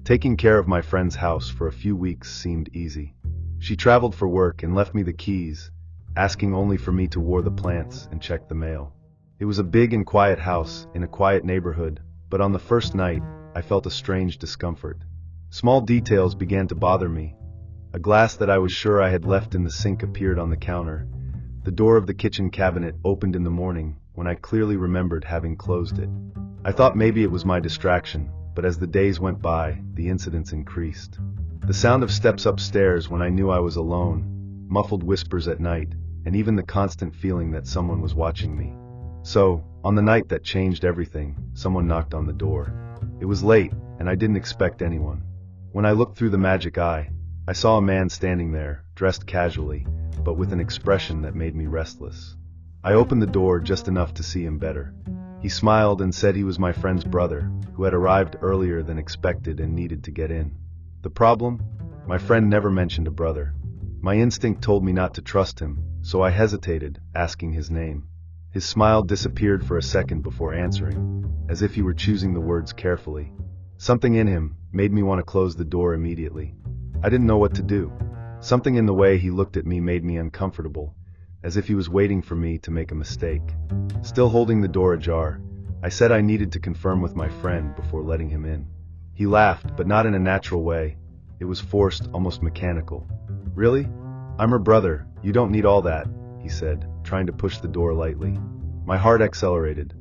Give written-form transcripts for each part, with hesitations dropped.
Taking care of my friend's house for a few weeks seemed easy. She traveled for work and left me the keys, asking only for me to water the plants and check the mail. It was a big and quiet house in a quiet neighborhood, but on the first night, I felt a strange discomfort. Small details began to bother me. A glass that I was sure I had left in the sink appeared on the counter. The door of the kitchen cabinet opened in the morning when I clearly remembered having closed it. I thought maybe it was my distraction, but as the days went by, the incidents increased. The sound of steps upstairs when I knew I was alone, muffled whispers at night, and even the constant feeling that someone was watching me. So, on the night that changed everything, someone knocked on the door. It was late, and I didn't expect anyone. When I looked through the magic eye, I saw a man standing there, dressed casually, but with an expression that made me restless. I opened the door just enough to see him better. He smiled and said he was my friend's brother, who had arrived earlier than expected and needed to get in. The problem? My friend never mentioned a brother. My instinct told me not to trust him, so I hesitated, asking his name. His smile disappeared for a second before answering, as if he were choosing the words carefully. Something in him made me want to close the door immediately. I didn't know what to do. Something in the way he looked at me made me uncomfortable, as if he was waiting for me to make a mistake. Still holding the door ajar, I said I needed to confirm with my friend before letting him in. He laughed, but not in a natural way. It was forced, almost mechanical. "Really? I'm her brother, you don't need all that," he said, trying to push the door lightly. My heart accelerated.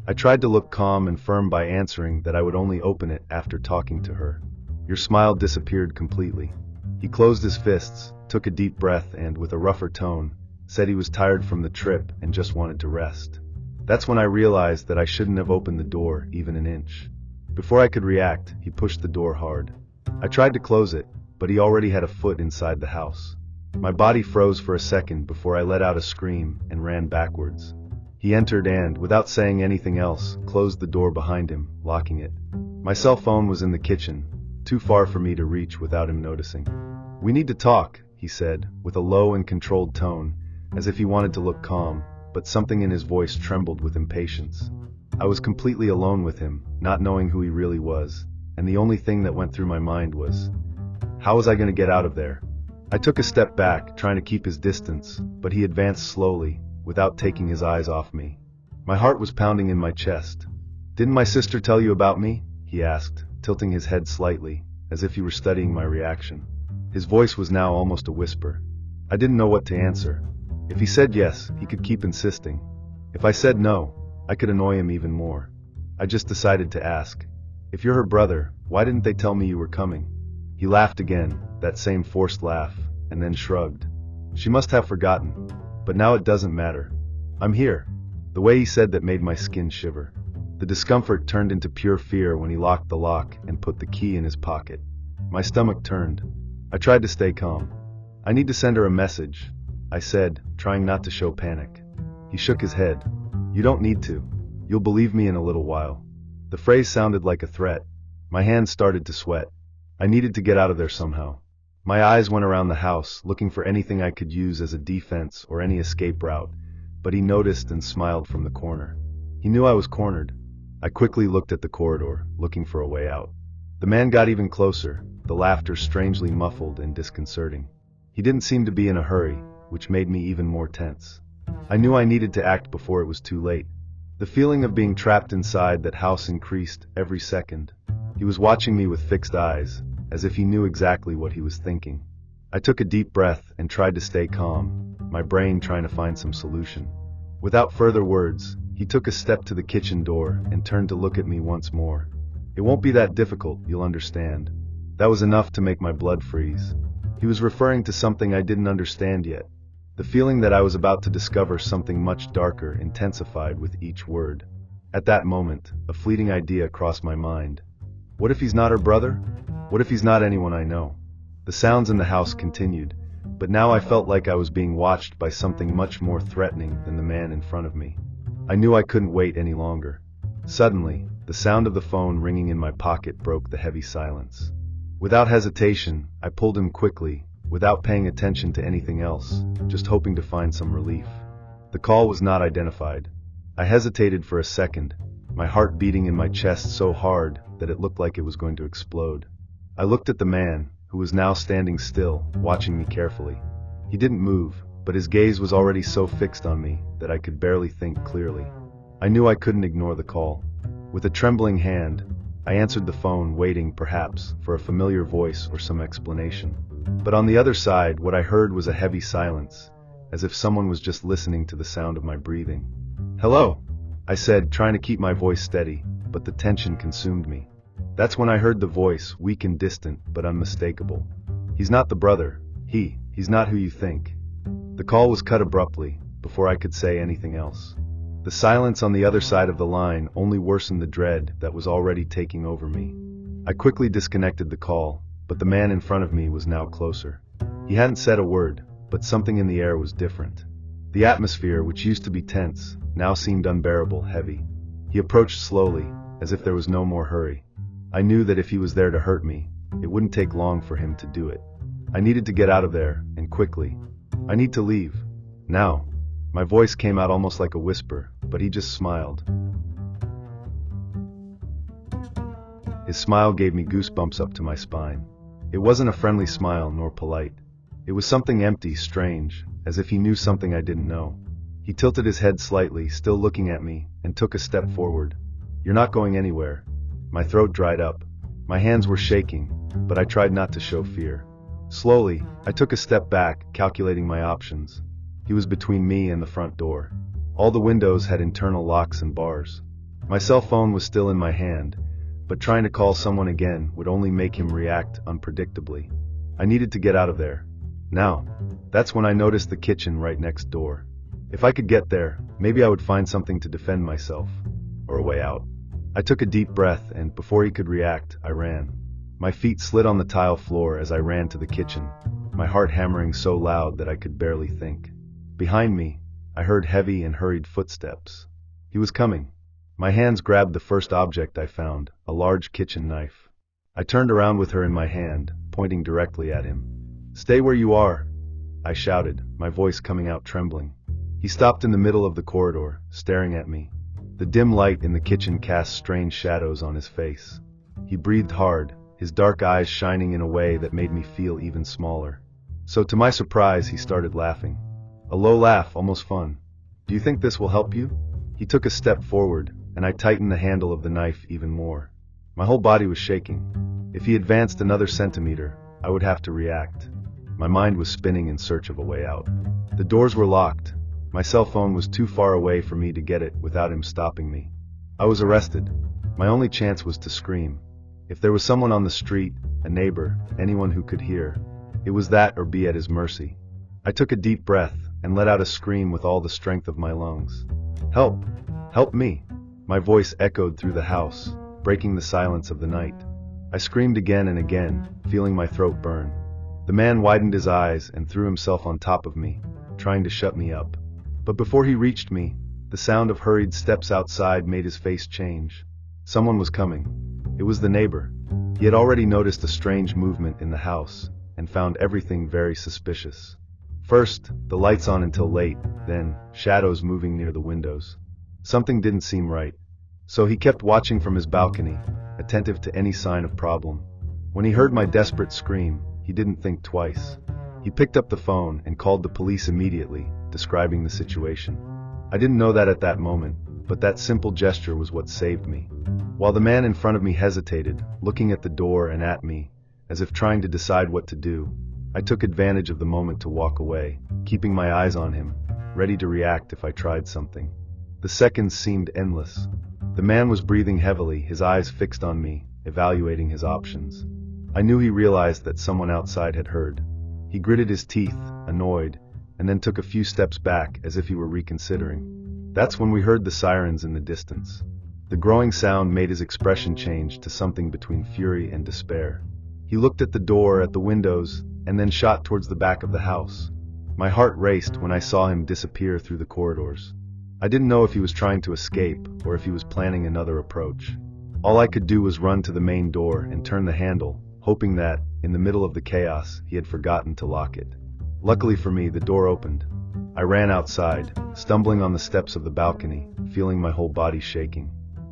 I tried to look calm and firm by answering that I would only open it after talking to her. Your smile disappeared completely. He closed his fists, took a deep breath and, with a rougher tone, said he was tired from the trip and just wanted to rest. That's when I realized that I shouldn't have opened the door even an inch. Before I could react, he pushed the door hard. I tried to close it, but he already had a foot inside the house. My body froze for a second before I let out a scream and ran backwards. He entered and, without saying anything else, closed the door behind him, locking it. My cell phone was in the kitchen, too far for me to reach without him noticing. "We need to talk," he said, with a low and controlled tone, as if he wanted to look calm, but something in his voice trembled with impatience. I was completely alone with him, not knowing who he really was, and the only thing that went through my mind was, how was I going to get out of there? I took a step back, trying to keep his distance, but he advanced slowly, without taking his eyes off me. My heart was pounding in my chest. "Didn't my sister tell you about me?" he asked, tilting his head slightly, as if he were studying my reaction. His voice was now almost a whisper. I didn't know what to answer. If he said yes, he could keep insisting. If I said no, I could annoy him even more. I just decided to ask, "If you're her brother, why didn't they tell me you were coming?" He laughed again, that same forced laugh, and then shrugged. "She must have forgotten. But now it doesn't matter. I'm here." The way he said that made my skin shiver. The discomfort turned into pure fear when he locked the lock and put the key in his pocket. My stomach turned. I tried to stay calm. "I need to send her a message," I said, trying not to show panic. He shook his head. "You don't need to. You'll believe me in a little while." The phrase sounded like a threat. My hands started to sweat. I needed to get out of there somehow. My eyes went around the house, looking for anything I could use as a defense or any escape route, but he noticed and smiled from the corner. He knew I was cornered. I quickly looked at the corridor, looking for a way out. The man got even closer, the laughter strangely muffled and disconcerting. He didn't seem to be in a hurry, which made me even more tense. I knew I needed to act before it was too late. The feeling of being trapped inside that house increased every second. He was watching me with fixed eyes, as if he knew exactly what he was thinking. I took a deep breath and tried to stay calm, my brain trying to find some solution. Without further words, he took a step to the kitchen door and turned to look at me once more. "It won't be that difficult, you'll understand." That was enough to make my blood freeze. He was referring to something I didn't understand yet. The feeling that I was about to discover something much darker intensified with each word. At that moment, a fleeting idea crossed my mind. What if he's not her brother? What if he's not anyone I know? The sounds in the house continued, but now I felt like I was being watched by something much more threatening than the man in front of me. I knew I couldn't wait any longer. Suddenly, the sound of the phone ringing in my pocket broke the heavy silence. Without hesitation, I pulled him quickly, without paying attention to anything else, just hoping to find some relief. The call was not identified. I hesitated for a second, my heart beating in my chest so hard that it looked like it was going to explode. I looked at the man, who was now standing still, watching me carefully. He didn't move, but his gaze was already so fixed on me that I could barely think clearly. I knew I couldn't ignore the call. With a trembling hand, I answered the phone, waiting, perhaps, for a familiar voice or some explanation. But on the other side, what I heard was a heavy silence, as if someone was just listening to the sound of my breathing. "Hello," I said, trying to keep my voice steady, but the tension consumed me. That's when I heard the voice, weak and distant, but unmistakable. "He's not the brother. He's not who you think." The call was cut abruptly, before I could say anything else. The silence on the other side of the line only worsened the dread that was already taking over me. I quickly disconnected the call, but the man in front of me was now closer. He hadn't said a word, but something in the air was different. The atmosphere, which used to be tense, now seemed unbearable, heavy. He approached slowly, as if there was no more hurry. I knew that if he was there to hurt me, it wouldn't take long for him to do it. I needed to get out of there, and quickly. "I need to leave. Now." My voice came out almost like a whisper, but he just smiled. His smile gave me goosebumps up to my spine. It wasn't a friendly smile, nor polite. It was something empty, strange, as if he knew something I didn't know. He tilted his head slightly, still looking at me, and took a step forward. "You're not going anywhere." My throat dried up. My hands were shaking, but I tried not to show fear. Slowly, I took a step back, calculating my options. He was between me and the front door. All the windows had internal locks and bars. My cell phone was still in my hand, but trying to call someone again would only make him react unpredictably. I needed to get out of there. Now. That's when I noticed the kitchen right next door. If I could get there, maybe I would find something to defend myself, or a way out. I took a deep breath, and before he could react, I ran. My feet slid on the tile floor as I ran to the kitchen, my heart hammering so loud that I could barely think. Behind me, I heard heavy and hurried footsteps. He was coming. My hands grabbed the first object I found, a large kitchen knife. I turned around with her in my hand, pointing directly at him. "Stay where you are," I shouted, my voice coming out trembling. He stopped in the middle of the corridor, staring at me. The dim light in the kitchen cast strange shadows on his face. He breathed hard, his dark eyes shining in a way that made me feel even smaller. So to my surprise, he started laughing. A low laugh, almost fun. "Do you think this will help you?" He took a step forward, and I tightened the handle of the knife even more. My whole body was shaking. If he advanced another centimeter, I would have to react. My mind was spinning in search of a way out. The doors were locked. My cell phone was too far away for me to get it without him stopping me. I was arrested. My only chance was to scream. If there was someone on the street, a neighbor, anyone who could hear, it was that or be at his mercy. I took a deep breath and let out a scream with all the strength of my lungs. "Help! Help me!" My voice echoed through the house, breaking the silence of the night. I screamed again and again, feeling my throat burn. The man widened his eyes and threw himself on top of me, trying to shut me up. But before he reached me, the sound of hurried steps outside made his face change. Someone was coming. It was the neighbor. He had already noticed a strange movement in the house, and found everything very suspicious. First, the lights on until late, then, shadows moving near the windows. Something didn't seem right. So he kept watching from his balcony, attentive to any sign of problem. When he heard my desperate scream, he didn't think twice. He picked up the phone and called the police immediately, describing the situation. I didn't know that at that moment, but that simple gesture was what saved me. While the man in front of me hesitated, looking at the door and at me, as if trying to decide what to do, I took advantage of the moment to walk away, keeping my eyes on him, ready to react if I tried something. The seconds seemed endless. The man was breathing heavily, his eyes fixed on me, evaluating his options. I knew he realized that someone outside had heard. He gritted his teeth, annoyed, and then took a few steps back as if he were reconsidering. That's when we heard the sirens in the distance. The growing sound made his expression change to something between fury and despair. He looked at the door, at the windows, and then shot towards the back of the house. My heart raced when I saw him disappear through the corridors. I didn't know if he was trying to escape or if he was planning another approach. All I could do was run to the main door and turn the handle, hoping that, in the middle of the chaos, he had forgotten to lock it. Luckily for me, the door opened. I ran outside, stumbling on the steps of the balcony, feeling my whole body shaking.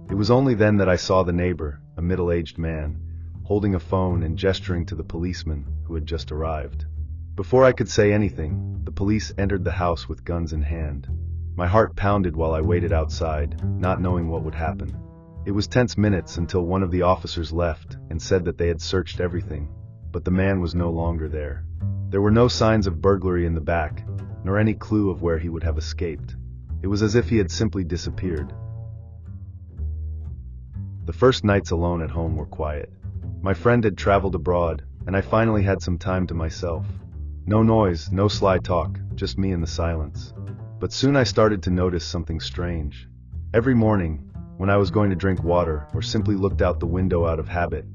It was only then that I saw the neighbor, a middle-aged man, holding a phone and gesturing to the policeman who had just arrived. Before I could say anything, the police entered the house with guns in hand. My heart pounded while I waited outside, not knowing what would happen. It was tense minutes until one of the officers left and said that they had searched everything, but the man was no longer there. There were no signs of burglary in the back, nor any clue of where he would have escaped. It was as if he had simply disappeared. The first nights alone at home were quiet. My friend had traveled abroad, and I finally had some time to myself. No noise, no sly talk, just me and the silence. But soon I started to notice something strange. Every morning, when I was going to drink water or simply looked out the window out of habit,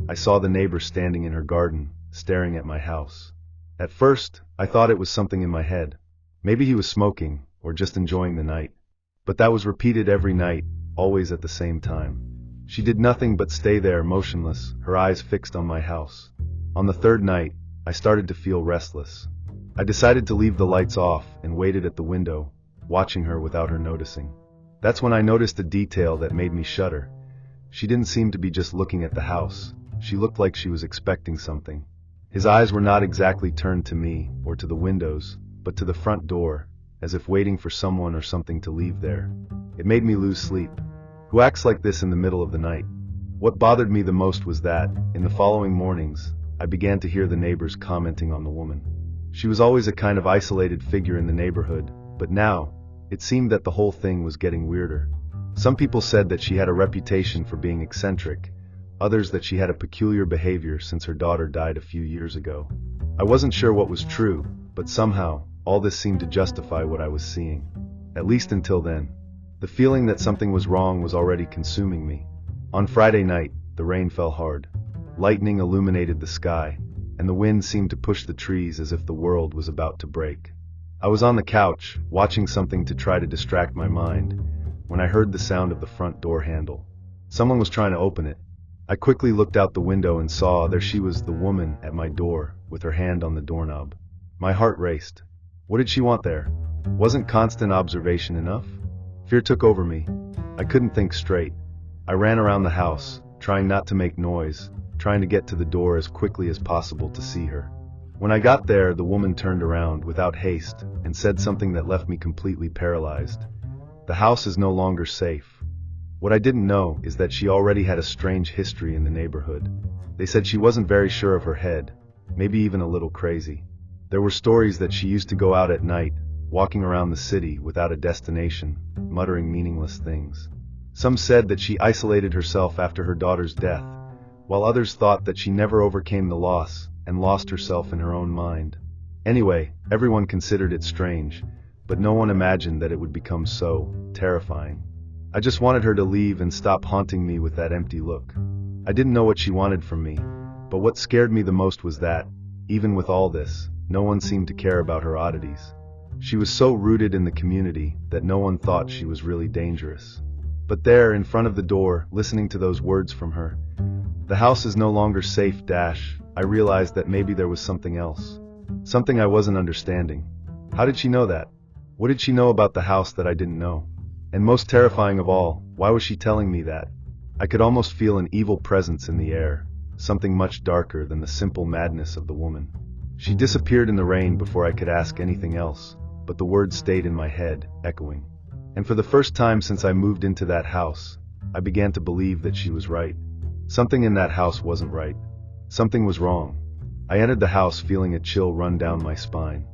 I saw the neighbor standing in her garden, staring at my house. At first, I thought it was something in my head. Maybe he was smoking, or just enjoying the night. But that was repeated every night, always at the same time. She did nothing but stay there motionless, her eyes fixed on my house. On the third night, I started to feel restless. I decided to leave the lights off and waited at the window, watching her without her noticing. That's when I noticed a detail that made me shudder. She didn't seem to be just looking at the house. She looked like she was expecting something. His eyes were not exactly turned to me or to the windows, but to the front door, as if waiting for someone or something to leave there. It made me lose sleep. Who acts like this in the middle of the night? What bothered me the most was that, in the following mornings, I began to hear the neighbors commenting on the woman. She was always a kind of isolated figure in the neighborhood, but now, it seemed that the whole thing was getting weirder. Some people said that she had a reputation for being eccentric, others that she had a peculiar behavior since her daughter died a few years ago. I wasn't sure what was true, but somehow, all this seemed to justify what I was seeing. At least until then. The feeling that something was wrong was already consuming me. On Friday night, the rain fell hard. Lightning illuminated the sky, and the wind seemed to push the trees as if the world was about to break. I was on the couch, watching something to try to distract my mind, when I heard the sound of the front door handle. Someone was trying to open it. I quickly looked out the window and saw there she was, the woman at my door, with her hand on the doorknob. My heart raced. What did she want there? Wasn't constant observation enough? Fear took over me. I couldn't think straight. I ran around the house, trying not to make noise, trying to get to the door as quickly as possible to see her. When I got there, the woman turned around without haste and said something that left me completely paralyzed. The house is no longer safe. What I didn't know is that she already had a strange history in the neighborhood. They said she wasn't very sure of her head, maybe even a little crazy. There were stories that she used to go out at night, walking around the city without a destination, muttering meaningless things. Some said that she isolated herself after her daughter's death, while others thought that she never overcame the loss and lost herself in her own mind. Anyway, everyone considered it strange, but no one imagined that it would become so terrifying. I just wanted her to leave and stop haunting me with that empty look. I didn't know what she wanted from me, but what scared me the most was that, even with all this, no one seemed to care about her oddities. She was so rooted in the community that no one thought she was really dangerous. But there, in front of the door, listening to those words from her, "The house is no longer safe," I realized that maybe there was something else. Something I wasn't understanding. How did she know that? What did she know about the house that I didn't know? And most terrifying of all, why was she telling me that? I could almost feel an evil presence in the air, something much darker than the simple madness of the woman. She disappeared in the rain before I could ask anything else, but the words stayed in my head, echoing. And for the first time since I moved into that house, I began to believe that she was right. Something in that house wasn't right. Something was wrong. I entered the house feeling a chill run down my spine.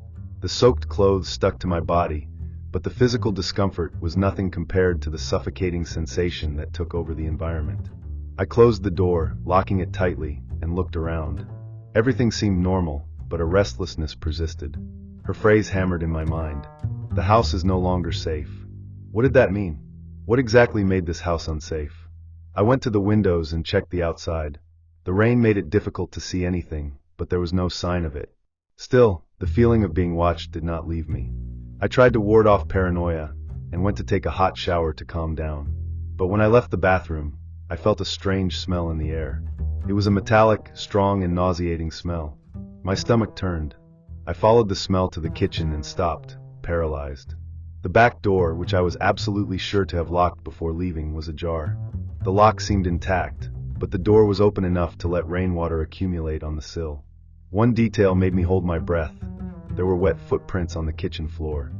The soaked clothes stuck to my body, but the physical discomfort was nothing compared to the suffocating sensation that took over the environment. I closed the door, locking it tightly, and looked around. Everything seemed normal, but a restlessness persisted. Her phrase hammered in my mind. The house is no longer safe. What did that mean? What exactly made this house unsafe? I went to the windows and checked the outside. The rain made it difficult to see anything, but there was no sign of it. Still, the feeling of being watched did not leave me. I tried to ward off paranoia, and went to take a hot shower to calm down. But when I left the bathroom, I felt a strange smell in the air. It was a metallic, strong and nauseating smell. My stomach turned. I followed the smell to the kitchen and stopped, paralyzed. The back door, which I was absolutely sure to have locked before leaving, was ajar. The lock seemed intact, but the door was open enough to let rainwater accumulate on the sill. One detail made me hold my breath. There were wet footprints on the kitchen floor.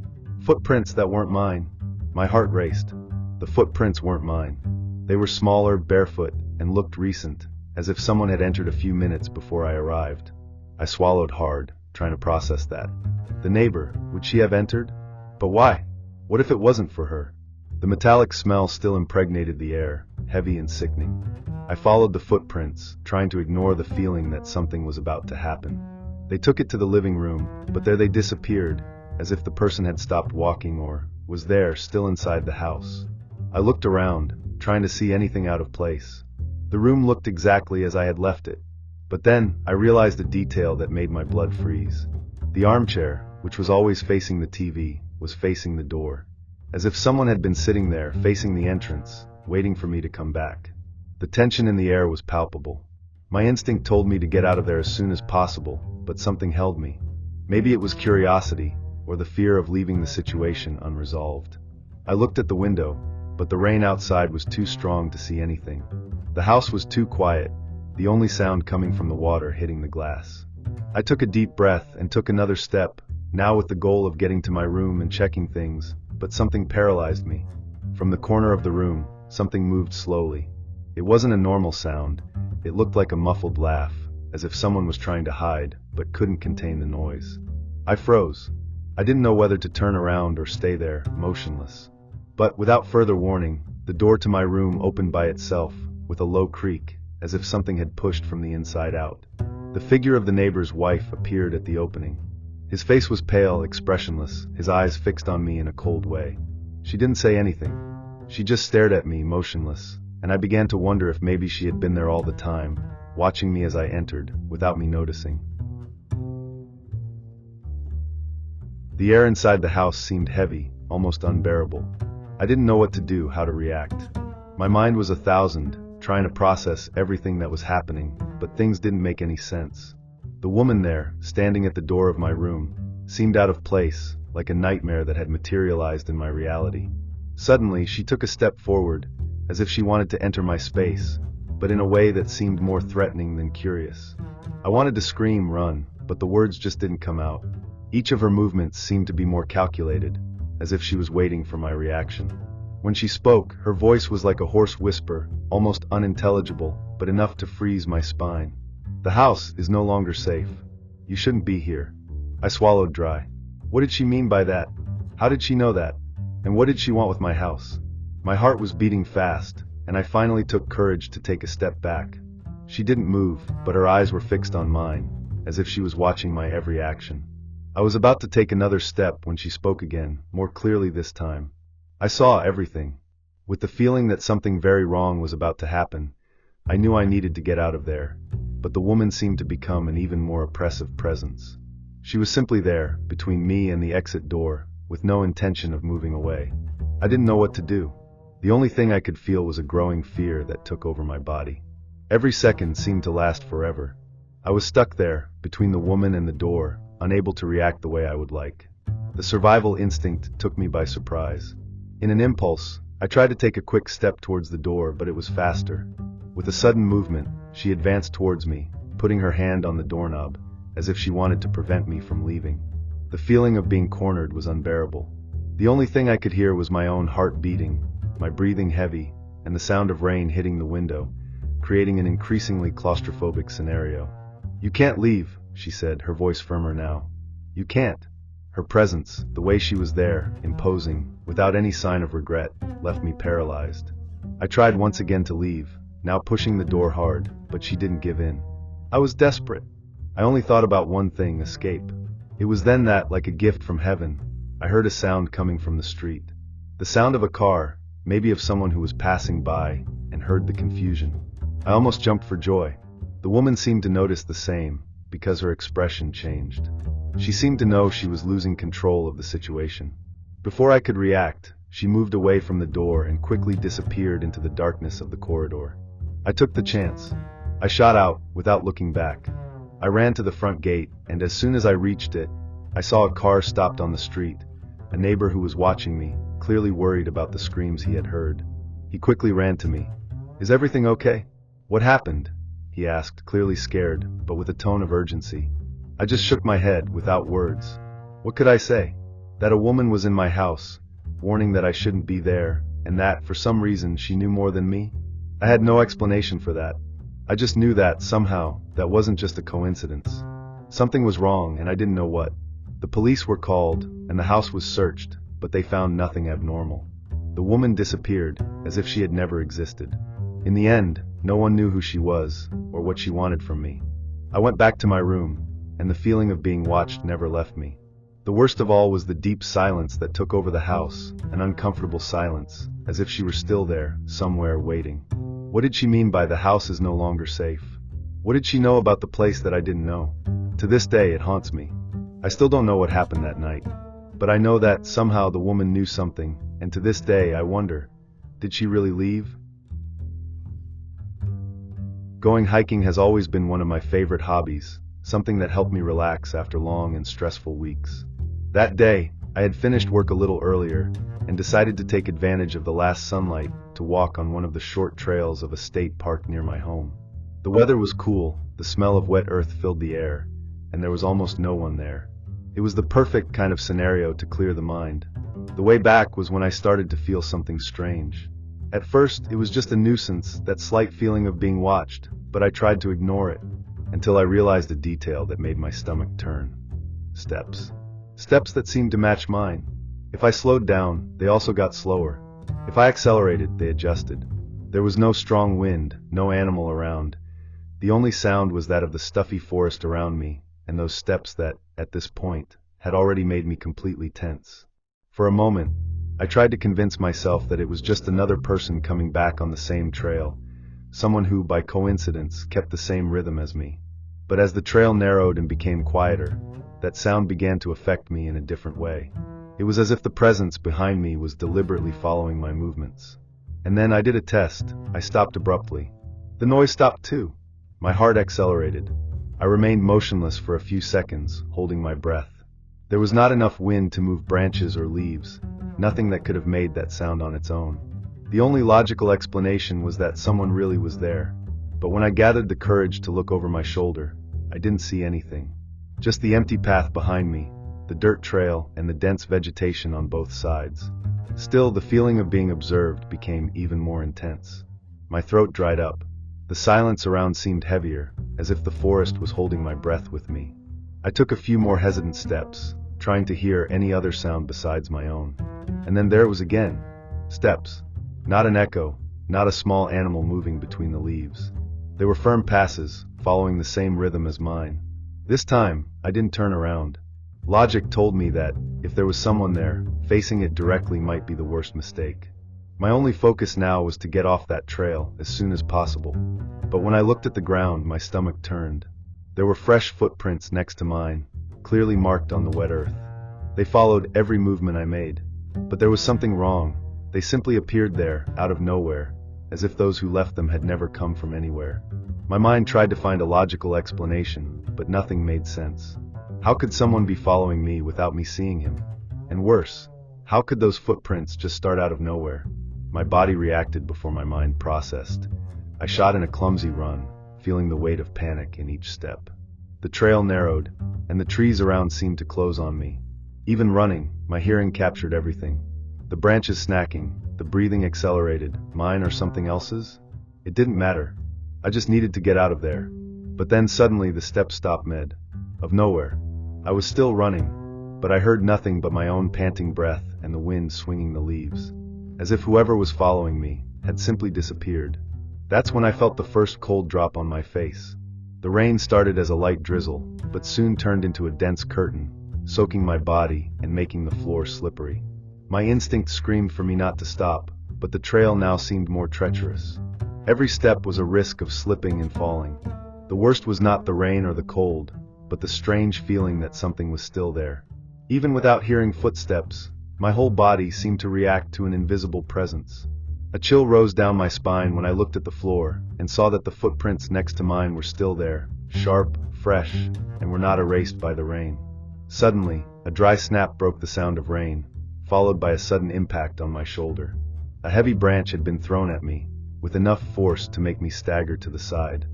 Footprints that weren't mine. My heart raced. The footprints weren't mine. They were smaller, barefoot, and looked recent, as if someone had entered a few minutes before I arrived. I swallowed hard, trying to process that. The neighbor, would she have entered? But why? What if it wasn't for her? The metallic smell still impregnated the air, heavy and sickening. I followed the footprints, trying to ignore the feeling that something was about to happen. They took it to the living room, but there they disappeared, as if the person had stopped walking or was there, still inside the house. I looked around, trying to see anything out of place. The room looked exactly as I had left it. But then, I realized a detail that made my blood freeze. The armchair, which was always facing the TV, was facing the door. As if someone had been sitting there, facing the entrance, waiting for me to come back. The tension in the air was palpable. My instinct told me to get out of there as soon as possible, but something held me. Maybe it was curiosity, or the fear of leaving the situation unresolved. I looked at the window, but the rain outside was too strong to see anything. The house was too quiet, the only sound coming from the water hitting the glass. I took a deep breath and took another step, now with the goal of getting to my room and checking things, but something paralyzed me. From the corner of the room, something moved slowly. It wasn't a normal sound. It looked like a muffled laugh, as if someone was trying to hide, but couldn't contain the noise. I froze. I didn't know whether to turn around or stay there, motionless. But, without further warning, the door to my room opened by itself, with a low creak, as if something had pushed from the inside out. The figure of the neighbor's wife appeared at the opening. His face was pale, expressionless, his eyes fixed on me in a cold way. She didn't say anything. She just stared at me, motionless, and I began to wonder if maybe she had been there all the time, watching me as I entered, without me noticing. The air inside the house seemed heavy, almost unbearable. I didn't know what to do, how to react. My mind was 1,000, trying to process everything that was happening, but things didn't make any sense. The woman there, standing at the door of my room, seemed out of place, like a nightmare that had materialized in my reality. Suddenly, she took a step forward, as if she wanted to enter my space, but in a way that seemed more threatening than curious. I wanted to scream, run, but the words just didn't come out. Each of her movements seemed to be more calculated, as if she was waiting for my reaction. When she spoke, her voice was like a hoarse whisper, almost unintelligible, but enough to freeze my spine. The house is no longer safe. You shouldn't be here. I swallowed dry. What did she mean by that? How did she know that? And what did she want with my house? My heart was beating fast, and I finally took courage to take a step back. She didn't move, but her eyes were fixed on mine, as if she was watching my every action. I was about to take another step when she spoke again, more clearly this time. I saw everything. With the feeling that something very wrong was about to happen, I knew I needed to get out of there, but the woman seemed to become an even more oppressive presence. She was simply there, between me and the exit door, with no intention of moving away. I didn't know what to do. The only thing I could feel was a growing fear that took over my body. Every second seemed to last forever. I was stuck there, between the woman and the door, unable to react the way I would like. The survival instinct took me by surprise. In an impulse, I tried to take a quick step towards the door, but it was faster. With a sudden movement, she advanced towards me, putting her hand on the doorknob, as if she wanted to prevent me from leaving. The feeling of being cornered was unbearable. The only thing I could hear was my own heart beating, my breathing heavy, and the sound of rain hitting the window, creating an increasingly claustrophobic scenario. "You can't leave," she said, her voice firmer now. "You can't." Her presence, the way she was there, imposing, without any sign of regret, left me paralyzed. I tried once again to leave, now pushing the door hard, but she didn't give in. I was desperate. I only thought about one thing: escape. It was then that, like a gift from heaven, I heard a sound coming from the street. The sound of a car, maybe of someone who was passing by, and heard the confusion. I almost jumped for joy. The woman seemed to notice the same, because her expression changed. She seemed to know she was losing control of the situation. Before I could react, she moved away from the door and quickly disappeared into the darkness of the corridor. I took the chance. I shot out, without looking back. I ran to the front gate, and as soon as I reached it, I saw a car stopped on the street. A neighbor who was watching me, clearly worried about the screams he had heard. He quickly ran to me. "Is everything okay? "What happened?" he asked, clearly scared, but with a tone of urgency. I just shook my head, without words. What could I say? That a woman was in my house, warning that I shouldn't be there, and that, for some reason, she knew more than me? I had no explanation for that. I just knew that, somehow, that wasn't just a coincidence. Something was wrong, and I didn't know what. The police were called, and the house was searched, but they found nothing abnormal. The woman disappeared, as if she had never existed. In the end, no one knew who she was, or what she wanted from me. I went back to my room, and the feeling of being watched never left me. The worst of all was the deep silence that took over the house, an uncomfortable silence, as if she were still there, somewhere, waiting. What did she mean by "the house is no longer safe"? What did she know about the place that I didn't know? To this day, it haunts me. I still don't know what happened that night. But I know that, somehow, the woman knew something, and to this day, I wonder, did she really leave? Going hiking has always been one of my favorite hobbies, something that helped me relax after long and stressful weeks. That day, I had finished work a little earlier, and decided to take advantage of the last sunlight to walk on one of the short trails of a state park near my home. The weather was cool, the smell of wet earth filled the air, and there was almost no one there. It was the perfect kind of scenario to clear the mind. The way back was when I started to feel something strange. At first, it was just a nuisance, that slight feeling of being watched, but I tried to ignore it, until I realized a detail that made my stomach turn. Steps. Steps that seemed to match mine. If I slowed down, they also got slower. If I accelerated, they adjusted. There was no strong wind, no animal around. The only sound was that of the stuffy forest around me, and those steps that, at this point, had already made me completely tense. For a moment, I tried to convince myself that it was just another person coming back on the same trail, someone who, by coincidence, kept the same rhythm as me. But as the trail narrowed and became quieter, that sound began to affect me in a different way. It was as if the presence behind me was deliberately following my movements. And then I did a test. I stopped abruptly. The noise stopped too. My heart accelerated. I remained motionless for a few seconds, holding my breath. There was not enough wind to move branches or leaves, nothing that could have made that sound on its own. The only logical explanation was that someone really was there. But when I gathered the courage to look over my shoulder, I didn't see anything. Just the empty path behind me, the dirt trail, and the dense vegetation on both sides. Still, the feeling of being observed became even more intense. My throat dried up. The silence around seemed heavier, as if the forest was holding my breath with me. I took a few more hesitant steps, trying to hear any other sound besides my own. And then there it was again. Steps. Not an echo, not a small animal moving between the leaves. They were firm passes, following the same rhythm as mine. This time, I didn't turn around. Logic told me that, if there was someone there, facing it directly might be the worst mistake. My only focus now was to get off that trail as soon as possible. But when I looked at the ground, my stomach turned. There were fresh footprints next to mine, clearly marked on the wet earth. They followed every movement I made. But there was something wrong. They simply appeared there, out of nowhere, as if those who left them had never come from anywhere. My mind tried to find a logical explanation, but nothing made sense. How could someone be following me without me seeing him? And worse, how could those footprints just start out of nowhere? My body reacted before my mind processed. I shot in a clumsy run, feeling the weight of panic in each step. The trail narrowed, and the trees around seemed to close on me. Even running, my hearing captured everything. The branches snacking, the breathing accelerated, mine or something else's? It didn't matter. I just needed to get out of there. But then suddenly the steps stopped mid. Of nowhere. I was still running, but I heard nothing but my own panting breath and the wind swinging the leaves. As if whoever was following me had simply disappeared. That's when I felt the first cold drop on my face. The rain started as a light drizzle, but soon turned into a dense curtain, soaking my body and making the floor slippery. My instinct screamed for me not to stop, but the trail now seemed more treacherous. Every step was a risk of slipping and falling. The worst was not the rain or the cold, but the strange feeling that something was still there. Even without hearing footsteps, my whole body seemed to react to an invisible presence. A chill rose down my spine when I looked at the floor and saw that the footprints next to mine were still there, sharp, fresh, and were not erased by the rain. Suddenly, a dry snap broke the sound of rain, followed by a sudden impact on my shoulder. A heavy branch had been thrown at me, with enough force to make me stagger to the side.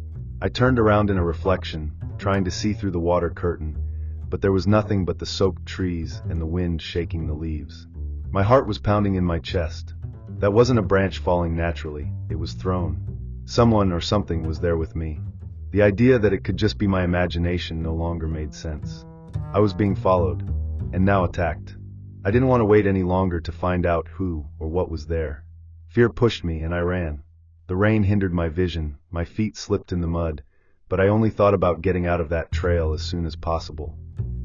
I turned around in a reflection, trying to see through the water curtain, but there was nothing but the soaked trees and the wind shaking the leaves. My heart was pounding in my chest. That wasn't a branch falling naturally, it was thrown. Someone or something was there with me. The idea that it could just be my imagination no longer made sense. I was being followed, and now attacked. I didn't want to wait any longer to find out who or what was there. Fear pushed me and I ran. The rain hindered my vision, my feet slipped in the mud, but I only thought about getting out of that trail as soon as possible.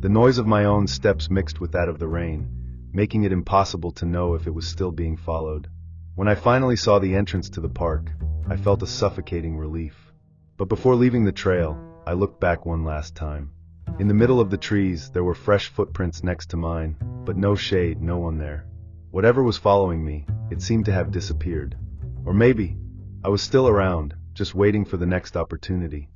The noise of my own steps mixed with that of the rain, making it impossible to know if it was still being followed. When I finally saw the entrance to the park, I felt a suffocating relief. But before leaving the trail, I looked back one last time. In the middle of the trees, there were fresh footprints next to mine, but no shade, no one there. Whatever was following me, it seemed to have disappeared. Or maybe, I was still around, just waiting for the next opportunity.